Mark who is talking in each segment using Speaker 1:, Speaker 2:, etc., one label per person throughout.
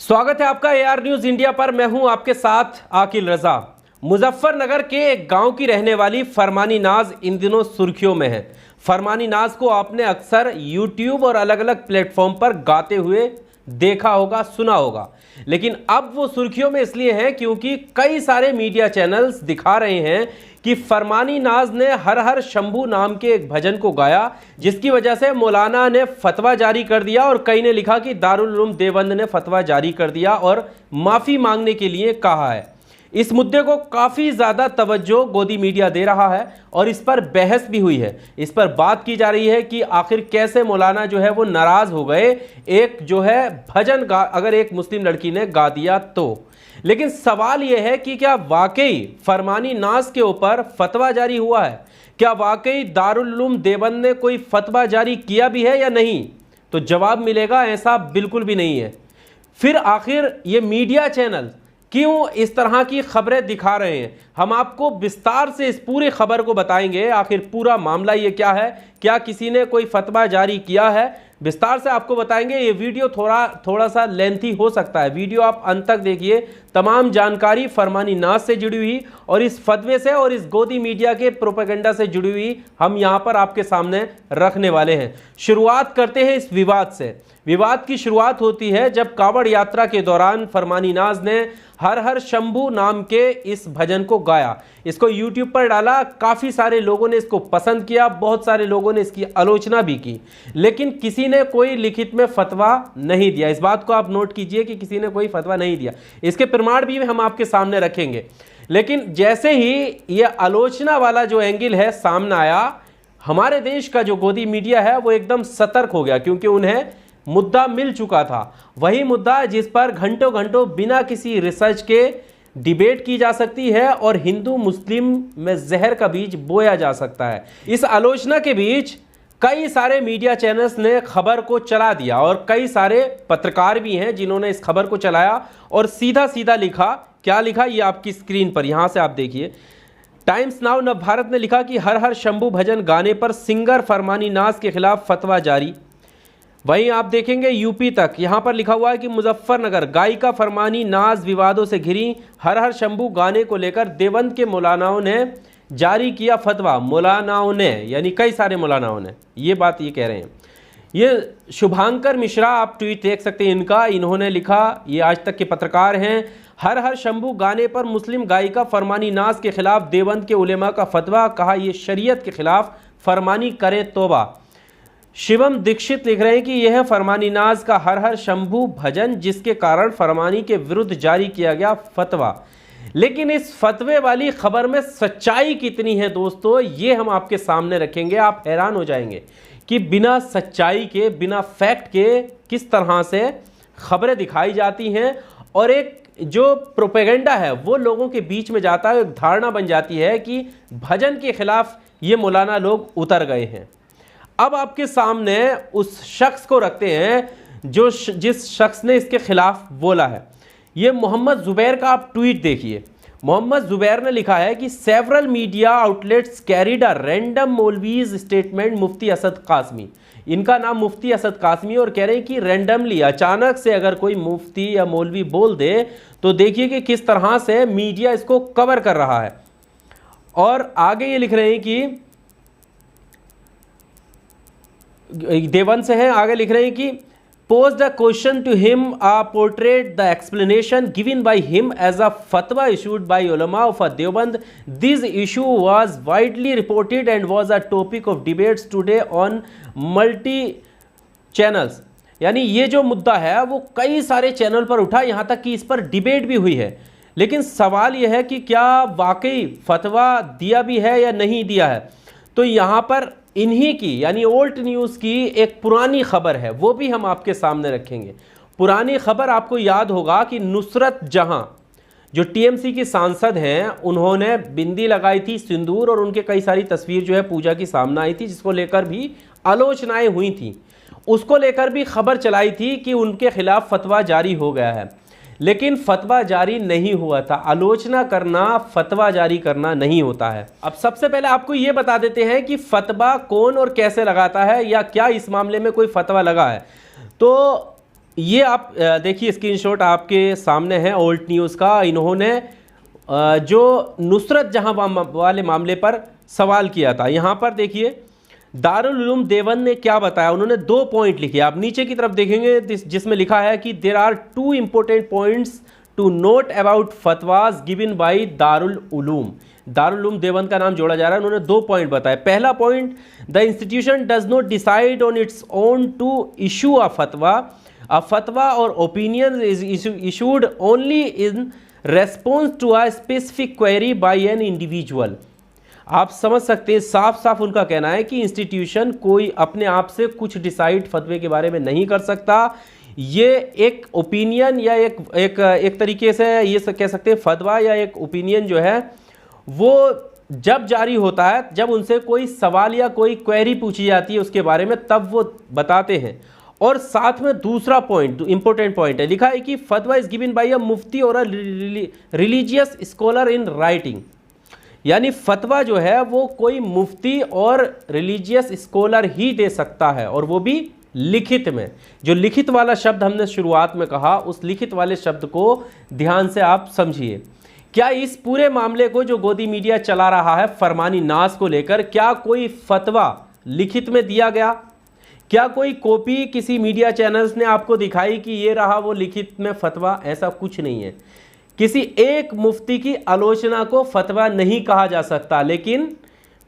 Speaker 1: स्वागत है आपका एआर न्यूज इंडिया पर। मैं हूं आपके साथ आकिल रजा। मुजफ्फरनगर के एक गांव की रहने वाली फरमानी नाज इन दिनों सुर्खियों में है। फरमानी नाज को आपने अक्सर यूट्यूब और अलग अलग प्लेटफॉर्म पर गाते हुए देखा होगा, सुना होगा, लेकिन अब वो सुर्खियों में इसलिए है क्योंकि कई सारे मीडिया चैनल्स दिखा रहे हैं कि फरमानी नाज ने हर हर शंभू नाम के एक भजन को गाया, जिसकी वजह से मौलाना ने फतवा जारी कर दिया और कई ने लिखा कि दारुल उलूम देवबंद ने फतवा जारी कर दिया और माफ़ी मांगने के लिए कहा है। इस मुद्दे को काफ़ी ज़्यादा तवज्जो गोदी मीडिया दे रहा है और इस पर बहस भी हुई है। इस पर बात की जा रही है कि आखिर कैसे मौलाना जो है वो नाराज़ हो गए, एक जो है भजन अगर एक मुस्लिम लड़की ने गा दिया तो। लेकिन सवाल यह है कि क्या वाकई फरमानी नाज के ऊपर फतवा जारी हुआ है? क्या वाकई दारुल उलूम देवबंद ने कोई फतवा जारी किया भी है या नहीं? तो जवाब मिलेगा ऐसा बिल्कुल भी नहीं है। फिर आखिर ये मीडिया चैनल क्यों इस तरह की खबरें दिखा रहे हैं? हम आपको विस्तार से इस पूरी खबर को बताएंगे। आखिर पूरा मामला ये क्या है, क्या किसी ने कोई फतवा जारी किया है, विस्तार से आपको बताएंगे। ये वीडियो थोड़ा सा लेंथी हो सकता है, वीडियो आप अंत तक देखिए। तमाम जानकारी फरमानी नाज से जुड़ी हुई और इस फतवे से और इस गोदी मीडिया के प्रोपेगेंडा से जुड़ी हुई हम यहाँ पर आपके सामने रखने वाले हैं। शुरुआत करते हैं इस विवाद से। विवाद की शुरुआत होती है जब कावड़ यात्रा के दौरान फरमानी नाज ने हर हर शंभू नाम के इस भजन को गाया। इसको यूट्यूब पर डाला, काफ़ी सारे लोगों ने इसको पसंद किया, बहुत सारे लोगों ने इसकी आलोचना भी की, लेकिन किसी ने कोई लिखित में फतवा नहीं दिया। इस बात को आप नोट कीजिए कि किसी ने कोई फतवा नहीं दिया। इसके प्रमाण भी हम आपके सामने रखेंगे। लेकिन जैसे ही ये आलोचना वाला जो एंगल है सामने आया, हमारे देश का जो गोदी मीडिया है वो एकदम सतर्क हो गया, क्योंकि उन्हें मुद्दा मिल चुका था। वही मुद्दा जिस पर घंटों घंटों बिना किसी रिसर्च के डिबेट की जा सकती है और हिंदू मुस्लिम में जहर का बीज बोया जा सकता है। इस आलोचना के बीच कई सारे मीडिया चैनल्स ने खबर को चला दिया और कई सारे पत्रकार भी हैं जिन्होंने इस खबर को चलाया और सीधा सीधा लिखा। क्या लिखा ये आपकी स्क्रीन पर यहां से आप देखिए। टाइम्स नाउ नव भारत ने लिखा कि हर हर शंभू भजन गाने पर सिंगर फरमानी नाज के खिलाफ फतवा जारी। वहीं आप देखेंगे यूपी तक, यहाँ पर लिखा हुआ है कि मुजफ्फरनगर गायिका फरमानी नाज विवादों से घिरी। हर हर शंभू गाने को लेकर देवबंद के मौलानाओं ने जारी किया फतवा। मौलानाओं ने यानी कई सारे मौलानाओं ने ये बात ये कह रहे हैं। ये शुभांकर मिश्रा, आप ट्वीट देख सकते हैं इनका। इन्होंने लिखा, ये आज तक के पत्रकार हैं, हर हर शंभू गाने पर मुस्लिम गायिका फरमानी नाज के खिलाफ देवबंद के उलेमा का फतवा। कहा यह शरीयत के खिलाफ, फरमानी करे तौबा। शिवम दीक्षित लिख रहे हैं कि यह फरमानी नाज का हर हर शंभू भजन, जिसके कारण फरमानी के विरुद्ध जारी किया गया फतवा। लेकिन इस फतवे वाली खबर में सच्चाई कितनी है दोस्तों, ये हम आपके सामने रखेंगे। आप हैरान हो जाएंगे कि बिना सच्चाई के, बिना फैक्ट के किस तरह से खबरें दिखाई जाती हैं और एक जो प्रोपेगेंडा है वो लोगों के बीच में जाता है। एक धारणा बन जाती है कि भजन के खिलाफ ये मौलाना लोग उतर गए हैं। अब आपके सामने उस शख्स को रखते हैं जो जिस शख्स ने इसके खिलाफ बोला है। ये मोहम्मद जुबैर का आप ट्वीट देखिए। मोहम्मद जुबैर ने लिखा है कि several media outlets carried a random maulvi's statement Mufti Asad Qasmi. इनका नाम मुफ्ती असद कासमी और कह रहे हैं कि रैंडमली, अचानक से अगर कोई मुफ्ती या मौलवी बोल दे तो देखिए कि किस तरह से मीडिया इसको कवर कर रहा है। और आगे ये लिख रहे हैं कि देवबंद से हैं, आगे लिख रहे हैं कि posed a question to him portrayed the explanation given by him as a fatwa issued by ulama of Deoband. This issue was widely reported and was a topic of debates today on multi channels. यानी ये जो मुद्दा है वो कई सारे channel पर उठा, यहाँ तक कि इस पर डिबेट भी हुई है। लेकिन सवाल यह है कि क्या वाकई फतवा दिया भी है या नहीं दिया है? तो यहाँ पर इन्हीं की यानी ओल्ड न्यूज़ की एक पुरानी खबर है, वो भी हम आपके सामने रखेंगे। पुरानी खबर आपको याद होगा कि नुसरत जहां जो टीएमसी की सांसद हैं, उन्होंने बिंदी लगाई थी, सिंदूर, और उनके कई सारी तस्वीर जो है पूजा की सामने आई थी, जिसको लेकर भी आलोचनाएं हुई थी। उसको लेकर भी खबर चलाई थी कि उनके खिलाफ फतवा जारी हो गया है, लेकिन फतवा जारी नहीं हुआ था। आलोचना करना फतवा जारी करना नहीं होता है। अब सबसे पहले आपको ये बता देते हैं कि फतवा कौन और कैसे लगाता है, या क्या इस मामले में कोई फतवा लगा है। तो ये आप देखिए, स्क्रीनशॉट आपके सामने है ओल्ड न्यूज़ का। इन्होंने जो नुसरत जहां वाले मामले पर सवाल किया था, यहाँ पर देखिए दारुल उलूम देवबंद ने क्या बताया। उन्होंने 2 पॉइंट लिखे, आप नीचे की तरफ देखेंगे जिसमें लिखा है कि there are 2 important points to note about fatwas given by Darul Uloom. Darul Uloom Deoband का नाम जोड़ा जा रहा है। उन्होंने 2 पॉइंट बताए। पहला point, the institution does not decide on its own to issue a फतवा। A fatwa or opinion is issued only in response to a specific query by an individual। आप समझ सकते हैं, साफ साफ उनका कहना है कि इंस्टीट्यूशन कोई अपने आप से कुछ डिसाइड फतवे के बारे में नहीं कर सकता। ये एक ओपिनियन या एक तरीके से ये कह सकते हैं फतवा या एक ओपिनियन जो है वो जब जारी होता है, जब उनसे कोई सवाल या कोई क्वेरी पूछी जाती है उसके बारे में, तब वो बताते हैं। और साथ में दूसरा पॉइंट, इंपॉर्टेंट पॉइंट है, लिखा है कि फतवा इज गिवन बाय अ मुफ्ती और a religious scholar in writing. यानी फतवा जो है वो कोई मुफ्ती और रिलीजियस स्कॉलर ही दे सकता है, और वो भी लिखित में। जो लिखित वाला शब्द हमने शुरुआत में कहा, उस लिखित वाले शब्द को ध्यान से आप समझिए। क्या इस पूरे मामले को जो गोदी मीडिया चला रहा है फरमानी नाज को लेकर, क्या कोई फतवा लिखित में दिया गया? क्या कोई कॉपी किसी मीडिया चैनल्स ने आपको दिखाई कि ये रहा वो लिखित में फतवा? ऐसा कुछ नहीं है। किसी एक मुफ्ती की आलोचना को फतवा नहीं कहा जा सकता, लेकिन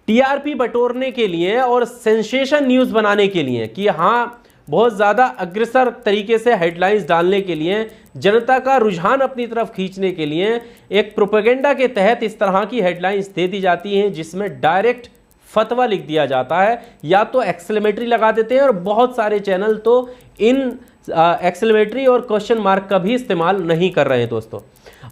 Speaker 1: टीआरपी बटोरने के लिए और सेंसेशन न्यूज़ बनाने के लिए कि हाँ बहुत ज़्यादा अग्रसर तरीके से हेडलाइंस डालने के लिए, जनता का रुझान अपनी तरफ खींचने के लिए एक प्रोपेगेंडा के तहत इस तरह की हेडलाइंस दे दी जाती हैं जिसमें डायरेक्ट फतवा लिख दिया जाता है, या तो एक्सक्लेमेटरी लगा देते हैं। और बहुत सारे चैनल तो इन एक्सक्लेमेटरी और क्वेश्चन मार्क का भी इस्तेमाल नहीं कर रहे हैं। दोस्तों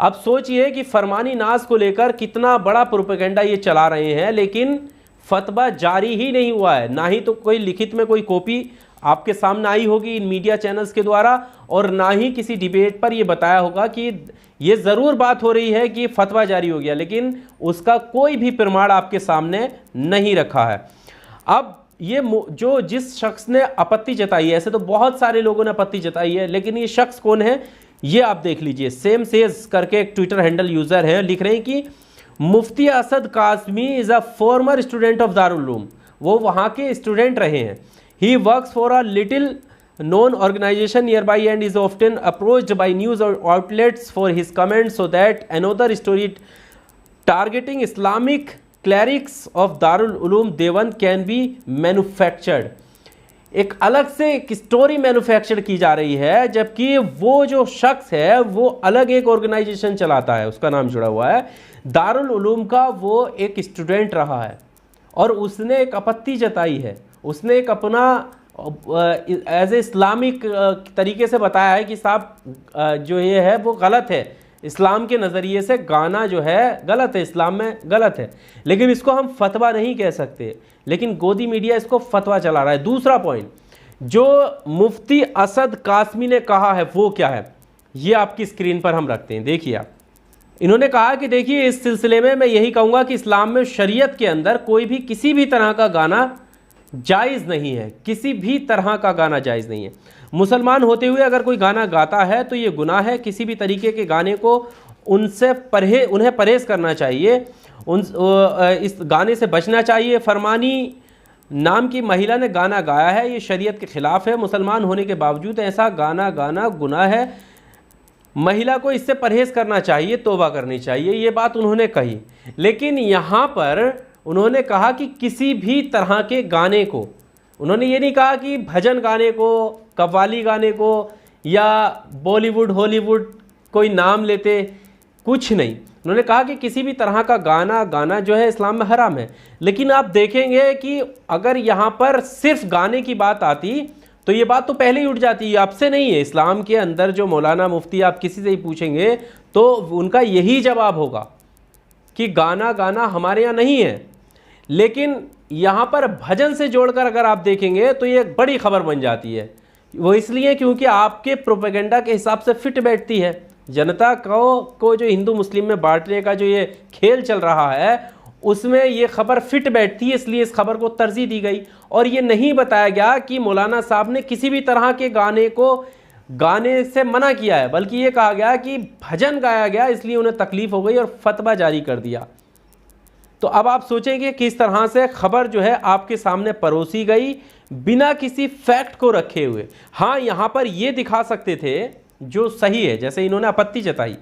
Speaker 1: अब सोचिए कि फरमानी नाज को लेकर कितना बड़ा प्रोपेगेंडा ये चला रहे हैं, लेकिन फतवा जारी ही नहीं हुआ है। ना ही तो कोई लिखित में कोई कॉपी आपके सामने आई होगी इन मीडिया चैनल्स के द्वारा, और ना ही किसी डिबेट पर ये बताया होगा कि ये ज़रूर बात हो रही है कि फतवा जारी हो गया, लेकिन उसका कोई भी प्रमाण आपके सामने नहीं रखा है। अब ये जो जिस शख्स ने आपत्ति जताई है, ऐसे तो बहुत सारे लोगों ने आपत्ति जताई है, लेकिन ये शख्स कौन है ये आप देख लीजिए। सेम सेज करके एक ट्विटर हैंडल यूज़र है, लिख रहे हैं कि Mufti Asad Qasmi is a former student of Darul Uloom. वो वहाँ के स्टूडेंट रहे हैं। He works for a little known organization nearby and is often approached by news outlets for his comments so that another story targeting Islamic clerics of Darul Uloom Deoband can be manufactured। एक अलग से एक story manufacture की जा रही है, जबकि वो जो शख्स है वो अलग एक ऑर्गेनाइजेशन चलाता है, उसका नाम जुड़ा हुआ है दारुल उलूम का। वो एक स्टूडेंट रहा है और उसने एक आपत्ति जताई है। उसने एक अपना एज ए इस्लामिक तरीके से बताया है कि साहब जो ये है वो गलत है, इस्लाम के नज़रिए से गाना जो है गलत है, इस्लाम में गलत है, लेकिन इसको हम फतवा नहीं कह सकते। लेकिन गोदी मीडिया इसको फतवा चला रहा है। दूसरा पॉइंट जो मुफ्ती असद कासमी ने कहा है वो क्या है, ये आपकी स्क्रीन पर हम रखते हैं, देखिए आप। इन्होंने कहा कि देखिए इस सिलसिले में मैं यही कहूँगा कि इस्लाम में शरीयत के अंदर कोई भी किसी भी तरह का गाना जायज़ नहीं है, किसी भी तरह का गाना जायज़ नहीं है। मुसलमान होते हुए अगर कोई गाना गाता है तो ये गुनाह है। किसी भी तरीके के गाने को उन्हें परहेज़ करना चाहिए, इस गाने से बचना चाहिए। फरमानी नाम की महिला ने गाना गाया है, ये शरीयत के ख़िलाफ़ है। मुसलमान होने के बावजूद ऐसा गाना गाना गुनाह है। महिला को इससे परहेज़ करना चाहिए, तौबा करनी चाहिए, ये बात उन्होंने कही। लेकिन यहाँ पर उन्होंने कहा कि किसी भी तरह के गाने को, उन्होंने ये नहीं कहा कि भजन गाने को, कव्वाली गाने को या बॉलीवुड हॉलीवुड कोई नाम लेते, कुछ नहीं। उन्होंने कहा कि किसी भी तरह का गाना जो है इस्लाम में हराम है। लेकिन आप देखेंगे कि अगर यहाँ पर सिर्फ गाने की बात आती तो ये बात तो पहले ही उठ जाती है, आपसे नहीं है। इस्लाम के अंदर जो मौलाना मुफ्ती आप किसी से ही पूछेंगे तो उनका यही जवाब होगा कि गाना हमारे यहाँ नहीं है। लेकिन यहाँ पर भजन से जोड़कर अगर आप देखेंगे तो ये एक बड़ी खबर बन जाती है। वो इसलिए क्योंकि आपके प्रोपेगेंडा के हिसाब से फिट बैठती है। जनता को जो हिंदू मुस्लिम में बांटने का जो ये खेल चल रहा है उसमें ये खबर फिट बैठती है, इसलिए इस खबर को तरजीह दी गई। और ये नहीं बताया गया कि मौलाना साहब ने किसी भी तरह के गाने को गाने से मना किया है, बल्कि ये कहा गया कि भजन गाया गया इसलिए उन्हें तकलीफ हो गई और फतवा जारी कर दिया। तो अब आप सोचेंगे किस तरह से खबर जो है आपके सामने परोसी गई बिना किसी फैक्ट को रखे हुए। हाँ, यहाँ पर ये दिखा सकते थे जो सही है, जैसे इन्होंने आपत्ति जताई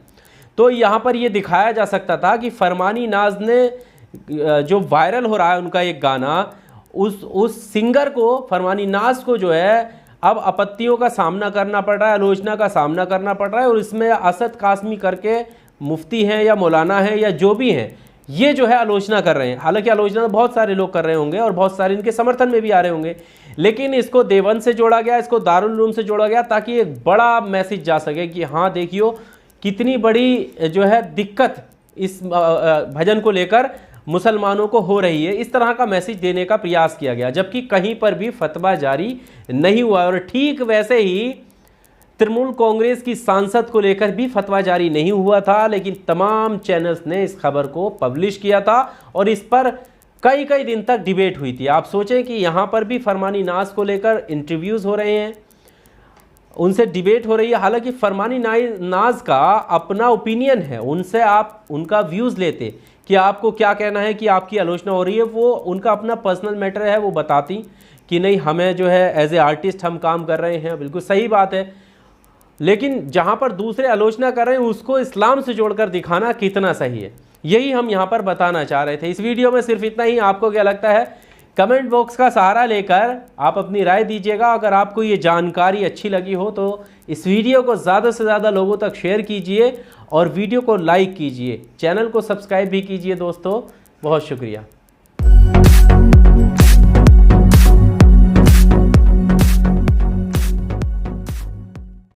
Speaker 1: तो यहाँ पर ये दिखाया जा सकता था कि फरमानी नाज ने जो वायरल हो रहा है उनका एक गाना, उस सिंगर को, फरमानी नाज को जो है अब आपत्तियों का सामना करना पड़ रहा है, आलोचना का सामना करना पड़ रहा है। और इसमें असद कासमी करके मुफ्ती हैं या मौलाना हैं या जो भी हैं, ये जो है आलोचना कर रहे हैं। हालांकि आलोचना तो बहुत सारे लोग कर रहे होंगे और बहुत सारे इनके समर्थन में भी आ रहे होंगे, लेकिन इसको देवबंद से जोड़ा गया, इसको दारुल उलूम से जोड़ा गया ताकि एक बड़ा मैसेज जा सके कि हाँ देखियो कितनी बड़ी जो है दिक्कत इस भजन को लेकर मुसलमानों को हो रही है। इस तरह का मैसेज देने का प्रयास किया गया, जबकि कहीं पर भी फतवा जारी नहीं हुआ। और ठीक वैसे ही तृणमूल कांग्रेस की सांसद को लेकर भी फतवा जारी नहीं हुआ था, लेकिन तमाम चैनल्स ने इस खबर को पब्लिश किया था और इस पर कई कई दिन तक डिबेट हुई थी। आप सोचें कि यहाँ पर भी फरमानी नाज को लेकर इंटरव्यूज़ हो रहे हैं, उनसे डिबेट हो रही है। हालांकि फरमानी नाज का अपना ओपिनियन है, उनसे आप उनका व्यूज़ लेते कि आपको क्या कहना है कि आपकी आलोचना हो रही है, वो उनका अपना पर्सनल मैटर है, वो बताती कि नहीं हमें जो है एज ए आर्टिस्ट हम काम कर रहे हैं, बिल्कुल सही बात है। लेकिन जहाँ पर दूसरे आलोचना कर रहे हैं उसको इस्लाम से जोड़कर दिखाना कितना सही है, यही हम यहाँ पर बताना चाह रहे थे। इस वीडियो में सिर्फ इतना ही। आपको क्या लगता है कमेंट बॉक्स का सहारा लेकर आप अपनी राय दीजिएगा। अगर आपको ये जानकारी अच्छी लगी हो तो इस वीडियो को ज़्यादा से ज़्यादा लोगों तक शेयर कीजिए और वीडियो को लाइक कीजिए, चैनल को सब्सक्राइब भी कीजिए दोस्तों। बहुत शुक्रिया।